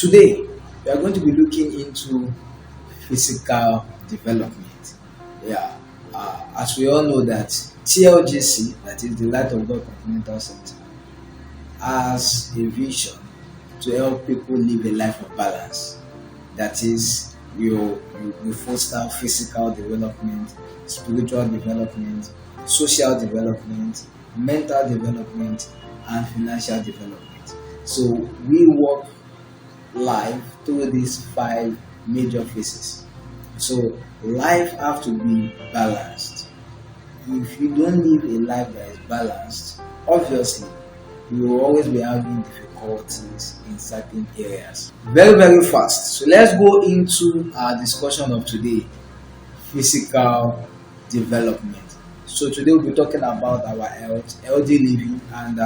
Today, we are going to be looking into physical development. Yeah, as we all know that TLGC, that is the Light of God Continental Center, has a vision to help people live a life of balance. That is, you foster physical development, spiritual development, social development, mental development, and financial development. So we work life through these 5 major phases. So life have to be balanced. If you don't live a life that is balanced, obviously you will always be having difficulties in certain areas. Very, very fast. So let's go into our discussion of today, physical development. So today we'll be talking about our health, healthy living, and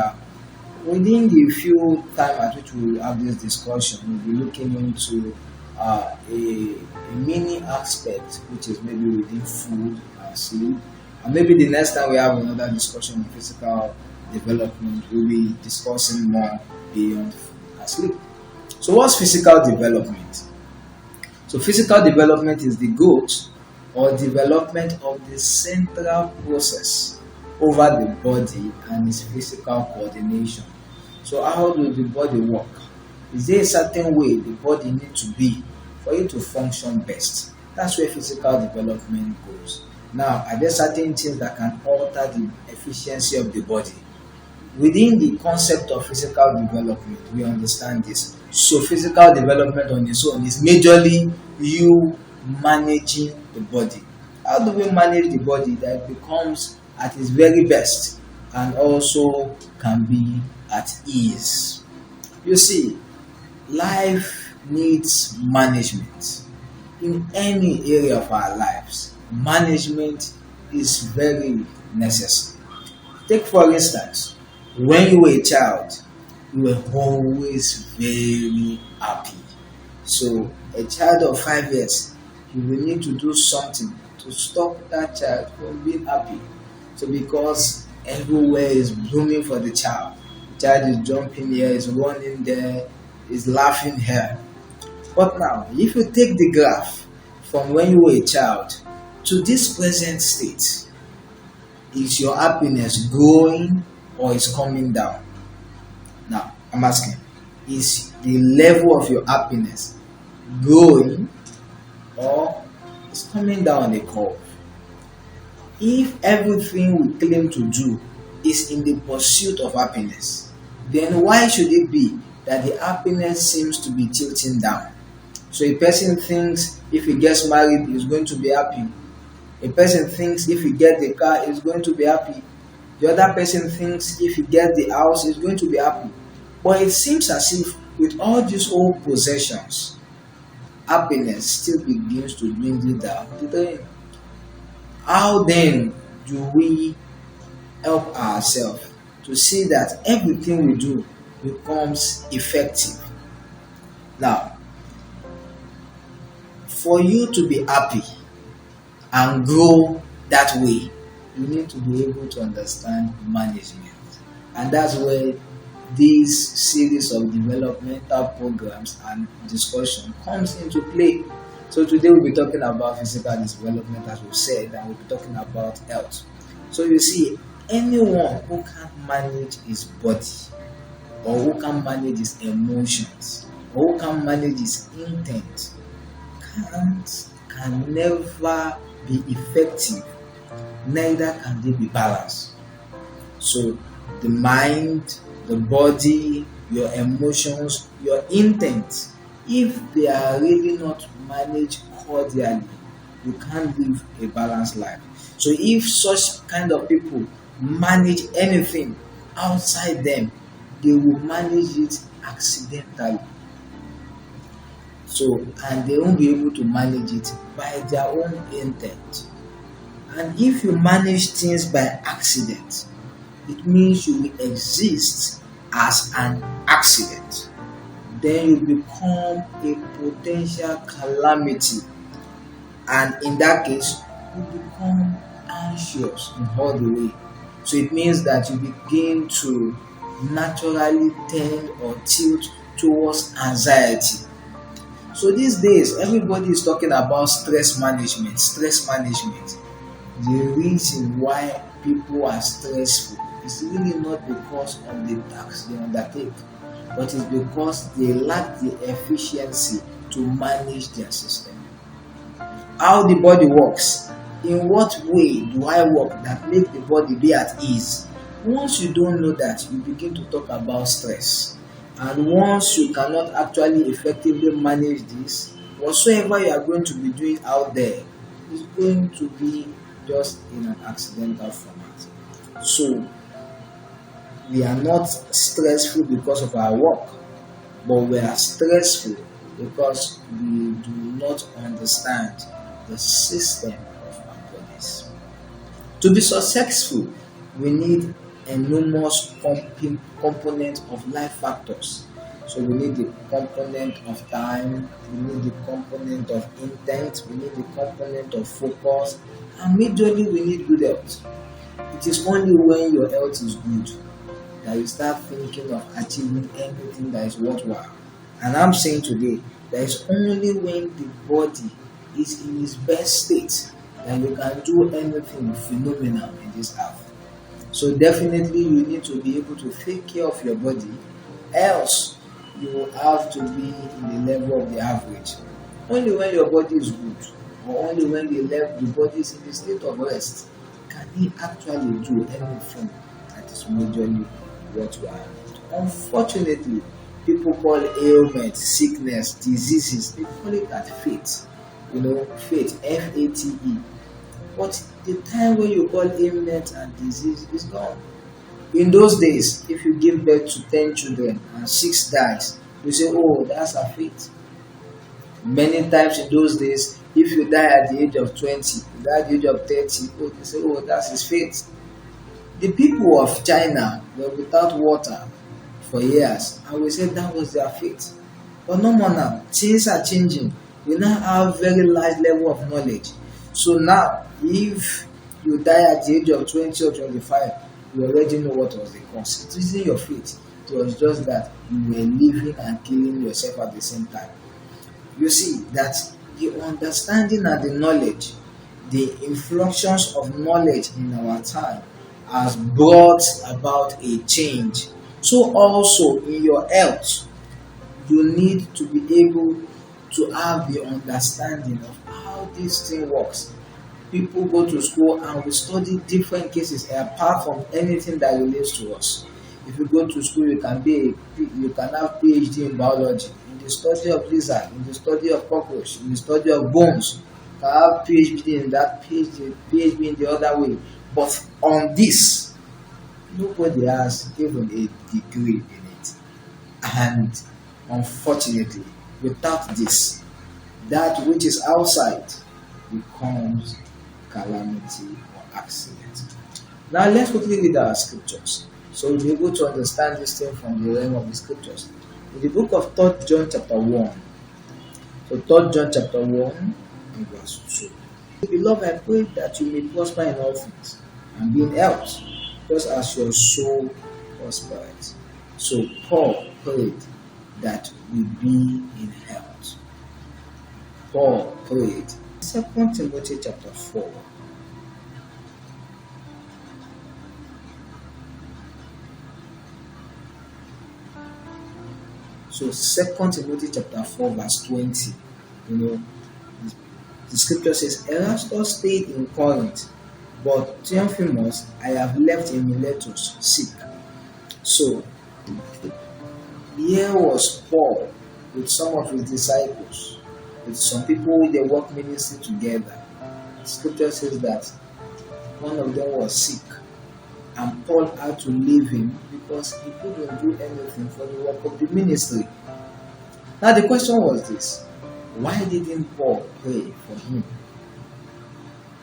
within the few time at which we will have this discussion, we'll be looking into a mini aspect, which is maybe within food and sleep. And maybe the next time we have another discussion on physical development, we'll be discussing more beyond food and sleep. So what's physical development? So physical development is the growth or development of the central process over the body and its physical coordination. So how does the body work? Is there a certain way the body needs to be for it to function best? That's where physical development goes. Now, are there certain things that can alter the efficiency of the body? Within the concept of physical development, we understand this. So physical development on its own is majorly you managing the body. How do we manage the body that it becomes at its very best and also can be at ease? You see, life needs management. In any area of our lives, management is very necessary. Take for instance, when you were a child, you were always very happy. So a child of 5 years, you will need to do something to stop that child from being happy. So because everywhere is blooming for the child is jumping here, is running there, is laughing here. But now, if you take the graph from when you were a child to this present state, is your happiness growing or is coming down? Now, I'm asking, is the level of your happiness growing or is coming down the curve? If everything we claim to do is in the pursuit of happiness, then why should it be that the happiness seems to be tilting down? So a person thinks if he gets married, he's going to be happy. A person thinks if he gets the car, he's going to be happy. The other person thinks if he gets the house, he's going to be happy. But it seems as if with all these old possessions, happiness still begins to dwindle down the drain. How then do we help ourselves to see that everything we do becomes effective? Now, for you to be happy and grow that way, you need to be able to understand management. And that's where this series of developmental programs and discussion comes into play. So today we'll be talking about physical development, as we said, and we'll be talking about health. So you see, anyone who can't manage his body, or who can't manage his emotions, or who can't manage his intent, can never be effective, neither can they be balanced. So the mind, the body, your emotions, your intent, if they are really not managed cordially, you can't live a balanced life. So if such kind of people manage anything outside them, they will manage it accidentally. So, and they won't be able to manage it by their own intent. And if you manage things by accident, it means you will exist as an accident. Then you become a potential calamity. And in that case, you become anxious in all the way. So it means that you begin to naturally tend or tilt towards anxiety. So these days, everybody is talking about stress management. Stress management. The reason why people are stressful is really not because of the tasks they undertake, but it's because they lack the efficiency to manage their system. How the body works. In what way do I work that make the body be at ease? Once you don't know that, you begin to talk about stress. And once you cannot actually effectively manage this, whatsoever you are going to be doing out there is going to be just in an accidental format. So, we are not stressful because of our work, but we are stressful because we do not understand the system of our bodies. To be successful, we need enormous component of life factors. So we need the component of time, we need the component of intent, we need the component of focus, and majorly we need good health. It is only when your health is good that you start thinking of achieving anything that is worthwhile. And I'm saying today, that is only when the body is in its best state that you can do anything phenomenal in this earth. So definitely you need to be able to take care of your body, else you will have to be in the level of the average. Only when your body is good, or only when the body is in the state of rest, can he actually do anything that is majorly worthwhile. Unfortunately, people call ailment, sickness, diseases, they call it that fate. Fate, F-A-T-E. But the time when you call ailment and disease is gone. In those days, if you give birth to 10 children and 6 dies, you say, oh, that's a fate. Many times in those days, if you die at the age of 20, you die at the age of 30, oh, they say, oh, that's his fate. The people of China were without water for years, and we said that was their fate. But no more now. Things are changing. We now have very large level of knowledge. So now, if you die at the age of 20 or 25, you already know what was the cause. It isn't your fate. It was just that you were living and killing yourself at the same time. You see that the understanding and the knowledge, the influxes of knowledge in our time has brought about a change. So also in your health, you need to be able to have the understanding of how this thing works. People go to school and we study different cases apart from anything that relates to us. If you go to school, you can have PhD in biology, in the study of lizard, in the study of cockroach, in the study of bones. You can have PhD in that, PhD in the other way. But on this, nobody has even a degree in it. And unfortunately, without this, that which is outside becomes calamity or accident. Now let's quickly read our scriptures, so we'll be able to understand this thing from the realm of the scriptures. In the book of 3 John chapter 1, so 3 John chapter 1 and verse 2. Beloved, I pray that you may prosper in all things and be in health, just as your soul prospers. So Paul prayed that we be in health. Paul prayed. 2 Timothy chapter 4. So 2 Timothy chapter 4 verse 20. The scripture says, Erastus stayed in Corinth, but Theophilus I have left in Miletus sick. So here was Paul with some of his disciples, with some people who they work ministry together. Scripture says that one of them was sick, and Paul had to leave him because he couldn't do anything for the work of the ministry. Now the question was this: why didn't Paul pray for him?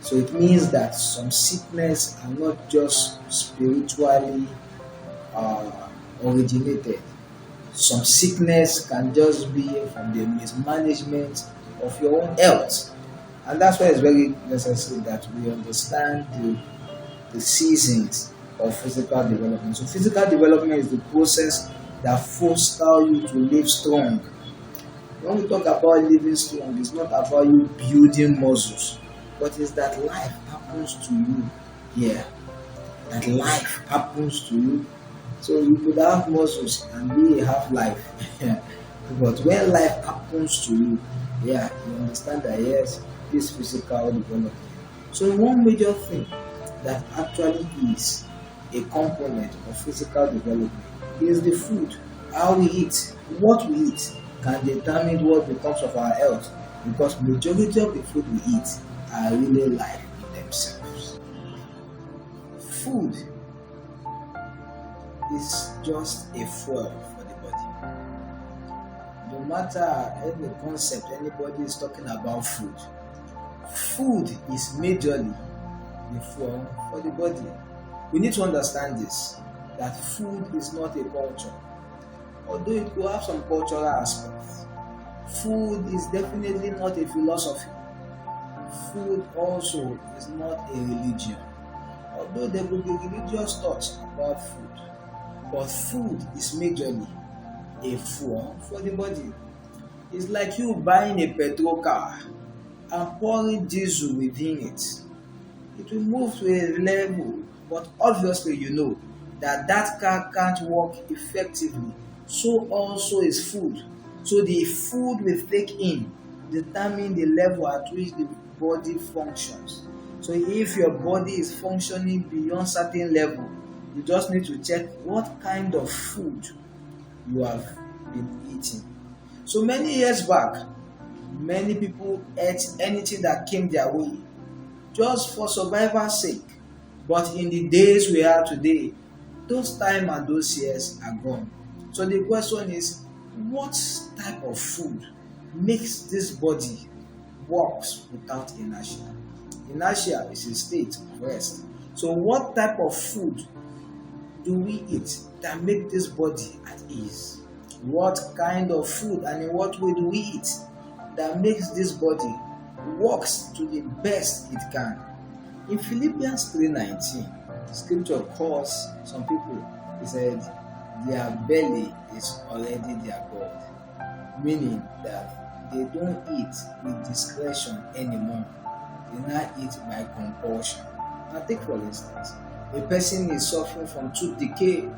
So it means that some sickness are not just spiritually originated. Some sickness can just be from the mismanagement of your own health. And that's why it's very necessary that we understand the seasons of physical development. So physical development is the process that fosters you to live strong. When we talk about living strong, it's not about you building muscles, but it's that life happens to you here. That life happens to you. So you could have muscles and be a half life. But when life happens to you, you understand that yes, this physical development. So one major thing that actually is a component of physical development is the food. How we eat, what we eat can determine what becomes of our health, because majority of the food we eat are really life in themselves. Food is just a fuel for the body. No matter any concept anybody is talking about food is majorly the fuel for the body. We need to understand this, that food is not a culture. Although it will have some cultural aspects, food is definitely not a philosophy. Food also is not a religion. Although there will be religious thoughts about food, but food is majorly a fuel for the body. It's like you buying a petrol car and pouring diesel within it. It will move to a level, but obviously you know that that car can't work effectively. So also is food. So the food we take in determine the level at which the body functions. So if your body is functioning beyond certain level, you just need to check what kind of food you have been eating. So many years back, many people ate anything that came their way just for survival's sake. But in the days we are today, those time and those years are gone. So the question is, what type of food makes this body works without inertia? Inertia is a state of rest. So what type of food do we eat that make this body at ease? What kind of food and in what way do we eat that makes this body works to the best it can? In Philippians 3:19, scripture calls some people, he said, their belly is already their God. Meaning that they don't eat with discretion anymore. They now eat by compulsion. Now take for instance, a person is suffering from tooth decay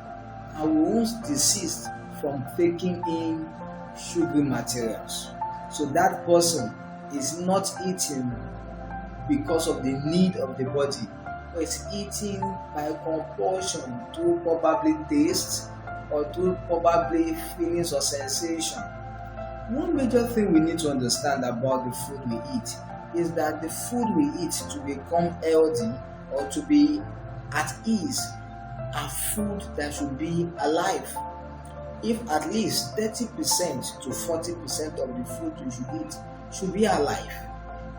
and won't desist from taking in sugary materials. So that person is not eating because of the need of the body, but is eating by compulsion through probably taste or through probably feelings or sensation. One major thing we need to understand about the food we eat is that the food we eat to become healthy or to be at ease are food that should be alive. If at least 30% to 40% of the food you should eat should be alive,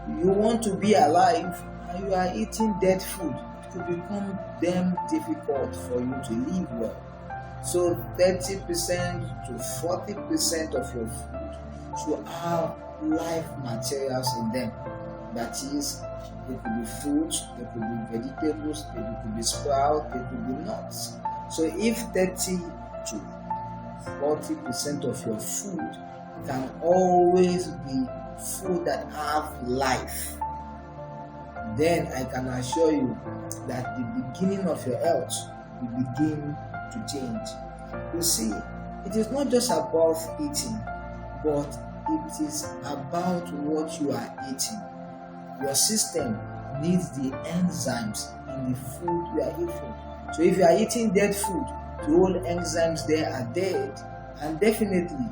you want to be alive and you are eating dead food, it could become damn difficult for you to live well. So 30% to 40% of your food should have live materials in them. That is, they could be fruits, they could be vegetables, they could be sprouts, they could be nuts. So if 30 to 40% of your food can always be food that have life, then I can assure you that the beginning of your health will begin to change. You see, it is not just about eating, but it is about what you are eating. Your system needs the enzymes in the food you are eating. So if you are eating dead food, the whole enzymes there are dead, and definitely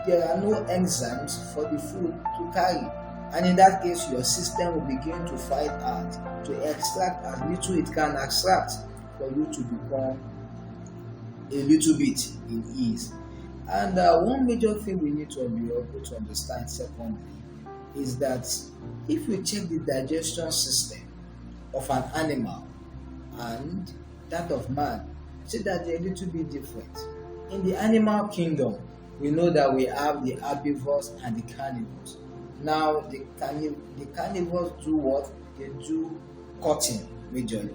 there are no enzymes for the food to carry. And in that case, your system will begin to fight hard to extract as little it can extract for you to become a little bit in ease. And one major thing we need to be able to understand, secondly, is that if you check the digestion system of an animal and that of man, see that they're a little bit different. In the animal kingdom, we know that we have the herbivores and the carnivores. Now, the carnivores do what? They do cutting majorly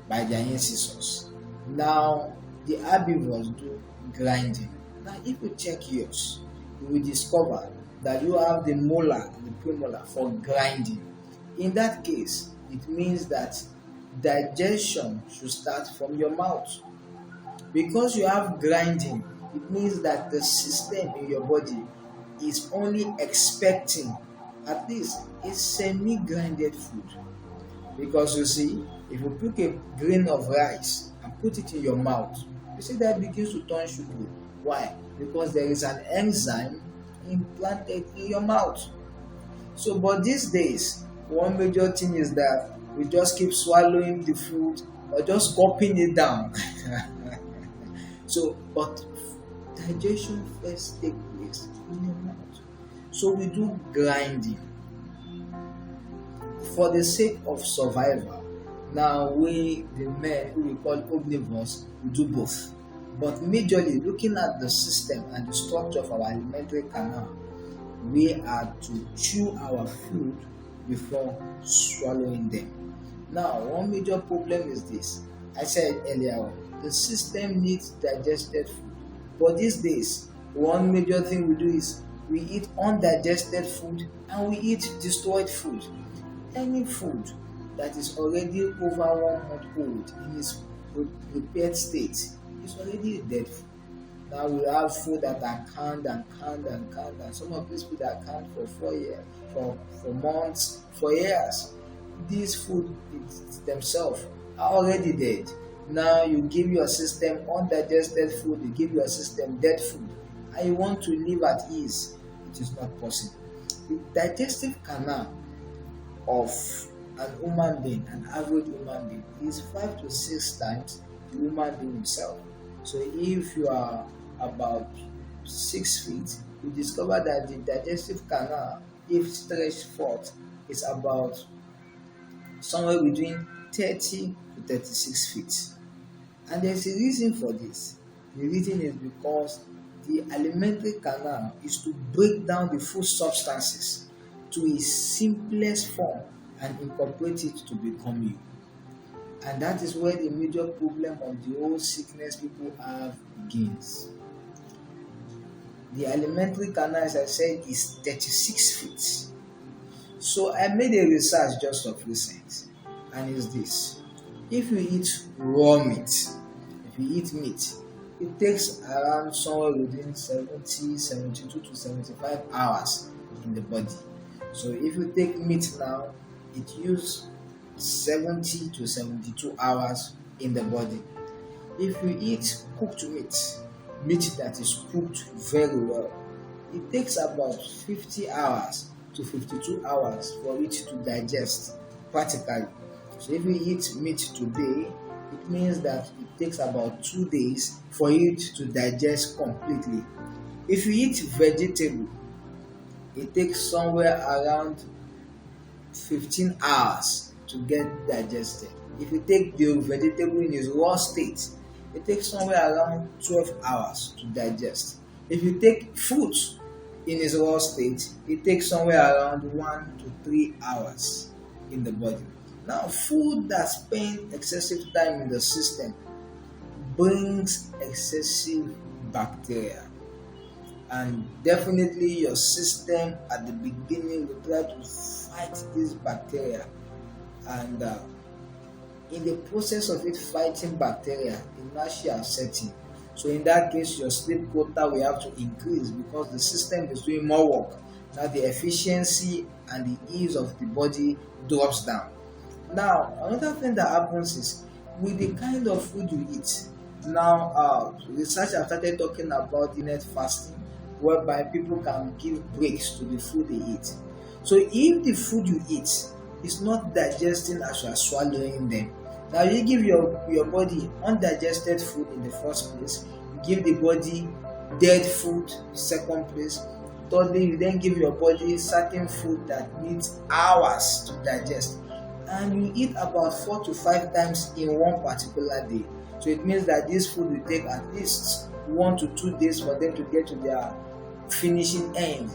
by their incisors. Now, the herbivores do grinding. Now, if you check yours, you will discover that you have the molar and the premolar for grinding. In that case, it means that digestion should start from your mouth. Because you have grinding, it means that the system in your body is only expecting at least a semi-grinded food. Because you see, if you pick a grain of rice and put it in your mouth, you see that begins to turn sugary. Why? Because there is an enzyme implanted in your mouth. So, but these days, one major thing is that we just keep swallowing the food or just gulping it down. So, but digestion first takes place in your mouth. So we do grinding for the sake of survival. Now we, the men who we call omnivores, we do both. But majorly looking at the system and the structure of our alimentary canal, we are to chew our food before swallowing them. Now, one major problem is this. I said earlier on, the system needs digested food. But these days, one major thing we do is we eat undigested food and we eat destroyed food. Any food that is already over 1 month old in its prepared state is already a dead food. Now we have food that are canned and canned and canned, and some of these food are canned for 4 years, for months, for years. These food themselves are already dead. Now you give your system undigested food, you give your system dead food, and you want to live at ease. It is not possible. The digestive canal of an human being, an average human being, is 5 to 6 times the human being himself. So if you are about 6 feet, you discover that the digestive canal, if stretched forth, is about somewhere between 30 to 36 feet. And there's a reason for this. The reason is because the alimentary canal is to break down the food substances to its simplest form and incorporate it to become you. And that is where the major problem of the whole sickness people have begins. The alimentary canal, as I said, is 36 feet. So I made a research just of recent, and it's this. If you eat raw meat, if you eat meat, it takes around somewhere within 72 to 75 hours in the body. So if you take meat now, it uses 70 to 72 hours in the body. If you eat cooked meat that is cooked very well, it takes about 50 hours to 52 hours for it to digest practically. So if you eat meat today, it means that it takes about 2 days for it to digest completely. If you eat vegetable, it takes somewhere around 15 hours to get digested. If you take the vegetable in its raw state, it takes somewhere around 12 hours to digest. If you take fruit in its raw state, it takes somewhere around 1 to 3 hours in the body. Now, food that spends excessive time in the system brings excessive bacteria. And definitely your system at the beginning will try to fight this bacteria. And in the process of it fighting bacteria, inertia sets in. So in that case, your sleep quota will have to increase because the system is doing more work. Now the efficiency and the ease of the body drops down. Now, another thing that happens is with the kind of food you eat. Now, research have started talking about intermittent fasting, whereby people can give breaks to the food they eat. So if the food you eat is not digesting as you are swallowing them, now you give your body undigested food in the first place, you give the body dead food second place, thirdly you then give your body certain food that needs hours to digest, and you eat about 4 to 5 times in one particular day. So it means that this food will take at least 1 to 2 days for them to get to their finishing end.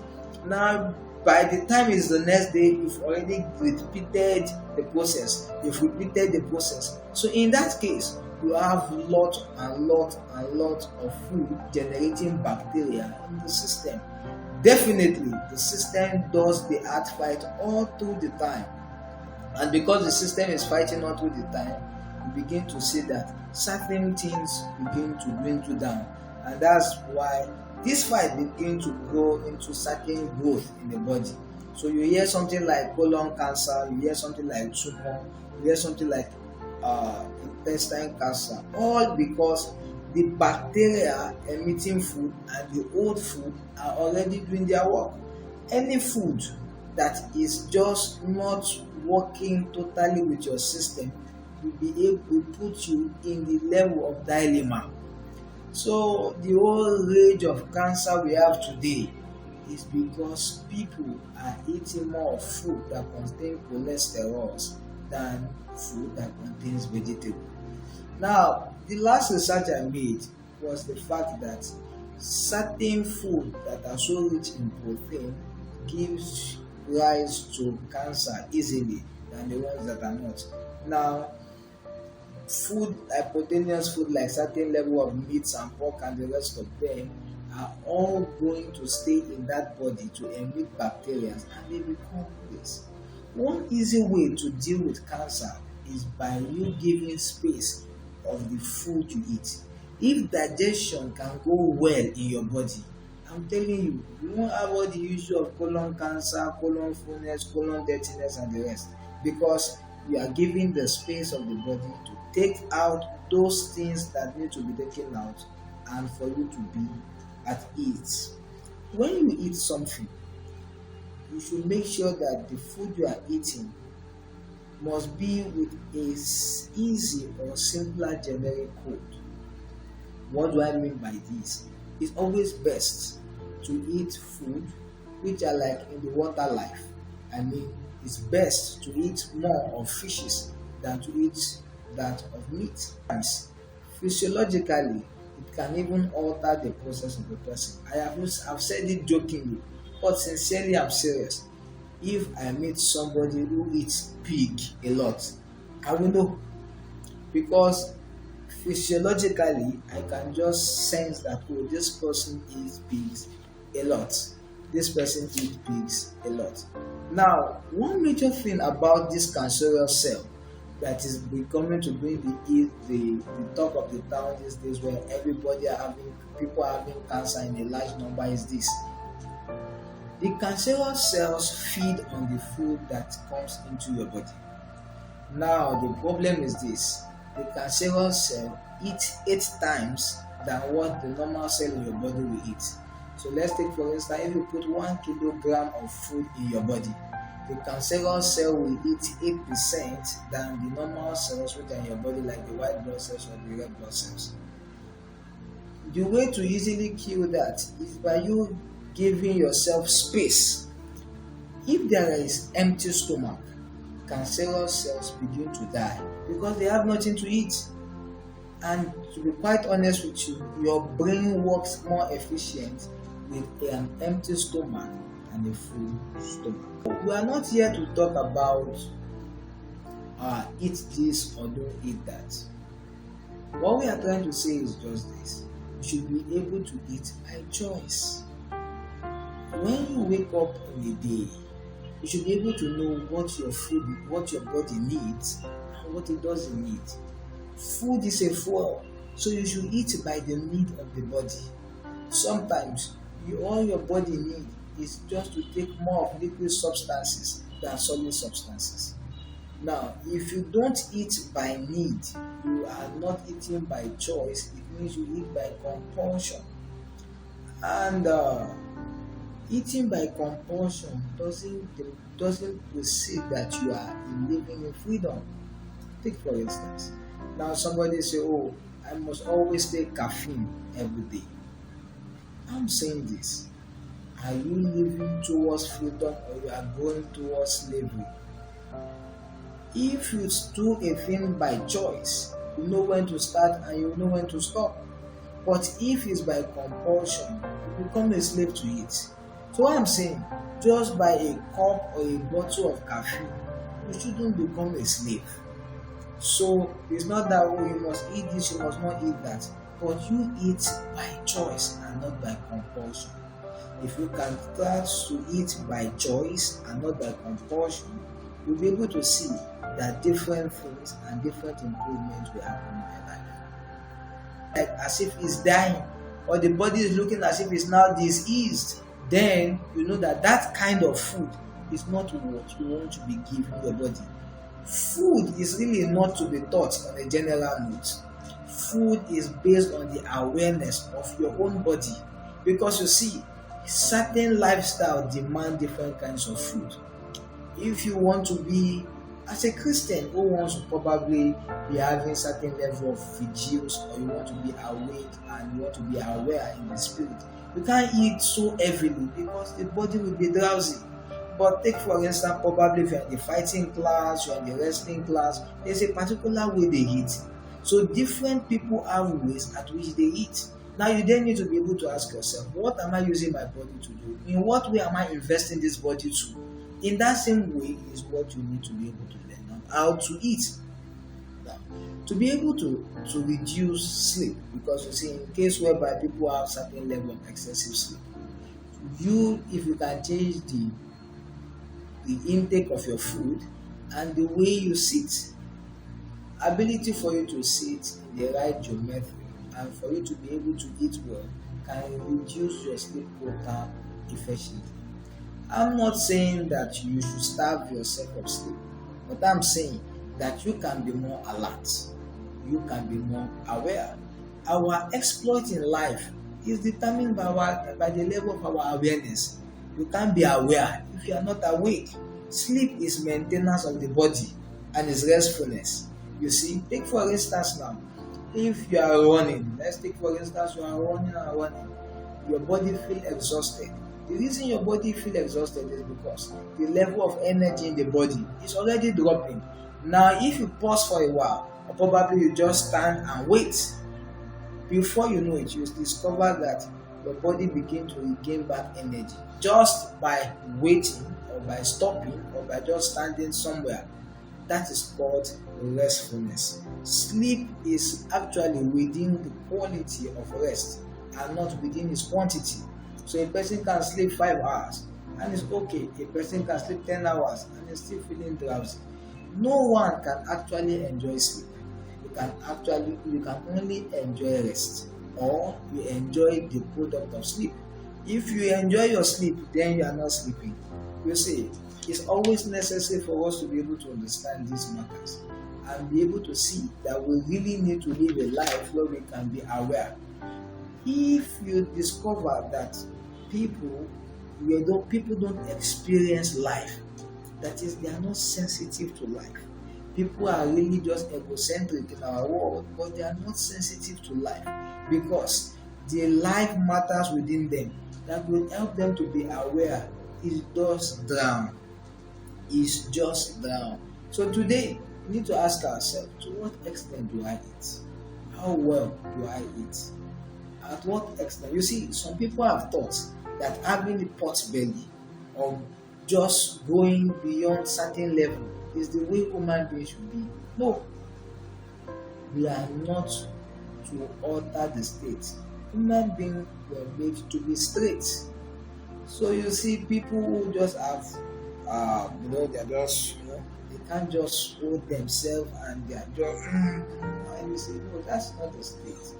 Now by the time it's the next day, you've already repeated the process. So in that case, you have lot of food generating bacteria in the system. Definitely, the system does the hard fight all through the time. And because the system is fighting all through the time, you begin to see that certain things begin to dwindle down. And that's why this fight begin to grow into certain growth in the body. So you hear something like colon cancer, you hear something like tumor, you hear something like intestine cancer, all because the bacteria emitting food and the old food are already doing their work. Any food that is just not working totally with your system will be able to put you in the level of dilemma. So the whole range of cancer we have today is because people are eating more food that contain cholesterol than food that contains vegetable. Now, the last research I made was the fact that certain food that are so rich in protein gives rise to cancer easily than the ones that are not. Now, food, hypotenuse food like certain level of meats and pork and the rest of them are all going to stay in that body to emit bacteria and they become this. One easy way to deal with cancer is by you giving space of the food you eat. If digestion can go well in your body, I'm telling you, you won't have all the issue of colon cancer, colon fullness, colon dirtiness and the rest, because you are giving the space of the body to take out those things that need to be taken out and for you to be at ease. When you eat something, you should make sure that the food you are eating must be with a easy or simpler generic code. What do I mean by this? It's always best to eat food which are like in the water life. I mean, it's best to eat more of fishes than to eat that of meat. Physiologically, it can even alter the process of the person. I've said it jokingly, but sincerely I'm serious. If I meet somebody who eats pig a lot, I will know, because physiologically I can just sense that, oh, this person eats pigs a lot, this person eats pigs a lot. Now, one major thing about this cancerous cell that is becoming to be the talk of the town these days, where people are having cancer in a large number, is this: the cancerous cells feed on the food that comes into your body. Now, the problem is this: the cancerous cell eats 8 times than what the normal cell in your body will eat. So let's take for instance, if you put 1 kilogram of food in your body, the cancerous cell will eat 8% than the normal cells which are in your body, like the white blood cells or the red blood cells. The way to easily kill that is by you giving yourself space. If there is empty stomach, cancerous cells begin to die because they have nothing to eat. And to be quite honest with you, your brain works more efficient with an empty stomach than a full stomach. We are not here to talk about eat this or don't eat that. What we are trying to say is just this: you should be able to eat by choice. When you wake up in a day, you should be able to know what your body needs and what it doesn't need. Food is a fuel, so you should eat by the need of the body. Sometimes all your body needs is just to take more of liquid substances than solid substances. Now, if you don't eat by need, you are not eating by choice. It means you eat by compulsion. And eating by compulsion doesn't precede that you are living in freedom. Take for instance, now somebody say, oh, I must always take caffeine every day. I'm saying this: are you living towards freedom or you are going towards slavery? If you do a thing by choice, you know when to start and you know when to stop. But if it's by compulsion, you become a slave to it. So what I'm saying, just by a cup or a bottle of caffeine, you shouldn't become a slave. So it's not that, oh, you must eat this, you must not eat that, but you eat by choice and not by compulsion. if you can start to eat by choice and not by compulsion, you'll be able to see that different things and different improvements will happen in your life. Like as if it's dying, or the body is looking as if it's now diseased, then you know that that kind of food is not what you want to be giving your body. Food is really not to be taught on a general note. Food is based on the awareness of your own body, because you see, certain lifestyle demand different kinds of food. If you want to be, as a Christian who wants to probably be having certain level of vigils, or you want to be awake and you want to be aware in the spirit, you can't eat so heavily because the body will be drowsy. But take for instance, probably if you're in the fighting class, you're in the wrestling class, there's a particular way they eat. So different people have ways at which they eat. Now you then need to be able to ask yourself, what am I using my body to do? In what way am I investing this body to? In that same way is what you need to be able to learn now, how to eat. Now, to be able to reduce sleep, because you see, in case whereby people have certain level of excessive sleep, if you can change the intake of your food and the way you sit, ability for you to sit in the right geometry and for you to be able to eat well can reduce your sleep quota efficiently. I'm not saying that you should starve yourself of sleep, but I'm saying that you can be more alert, you can be more aware. Our exploit in life is determined by the level of our awareness. You can't be aware if you are not awake. Sleep is maintenance of the body and its restfulness. You see, take for instance now, if you are running, let's take for instance you are running and running, your body feel exhausted. The reason your body feel exhausted is because the level of energy in the body is already dropping. Now if you pause for a while, or probably you just stand and wait, before you know it, you discover that your body begin to regain back energy just by waiting, or by stopping, or by just standing somewhere. That is called restfulness. Sleep is actually within the quality of rest and not within its quantity. So a person can sleep 5 hours and it's okay. A person can sleep 10 hours and is still feeling drowsy. No one can actually enjoy sleep. You can only enjoy rest, or you enjoy the product of sleep. If you enjoy your sleep, then you are not sleeping. You see, it's always necessary for us to be able to understand these matters and be able to see that we really need to live a life where we can be aware. If you discover that people don't experience life, that is, they are not sensitive to life. People are really just egocentric in our world, but they are not sensitive to life, because the life matters within them that will help them to be aware is just drown. So today, we need to ask ourselves, to what extent do I eat? How well do I eat? At what extent? You see, some people have thought that having a pot belly, or just going beyond certain level, is the way human beings should be. No, we are not to alter the state. Human beings were made to be straight. So you see, people who just have, they're just, they can't just hold themselves and they are just, and you say, no, that's not the state.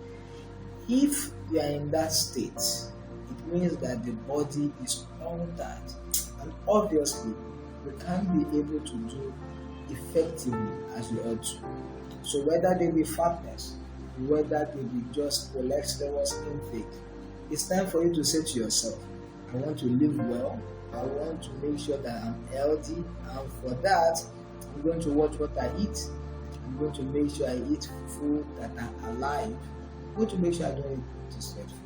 If you are in that state, it means that the body is altered, and obviously we can't be able to do effectively as we ought to. So whether they be fatness, whether they be just cholesterol intake, it's time for you to say to yourself, I want to live well, I want to make sure that I'm healthy, and for that, I'm going to watch what I eat. I'm going to make sure I eat food that are alive. I'm going to make sure I don't eat disrespectful.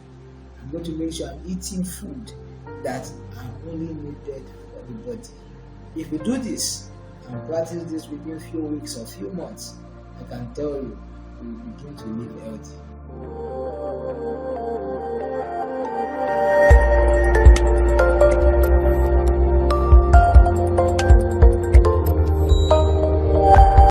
I'm going to make sure I'm eating food that are only needed for the body. If you do this and practice this within few weeks or few months, I can tell you will begin to live healthy.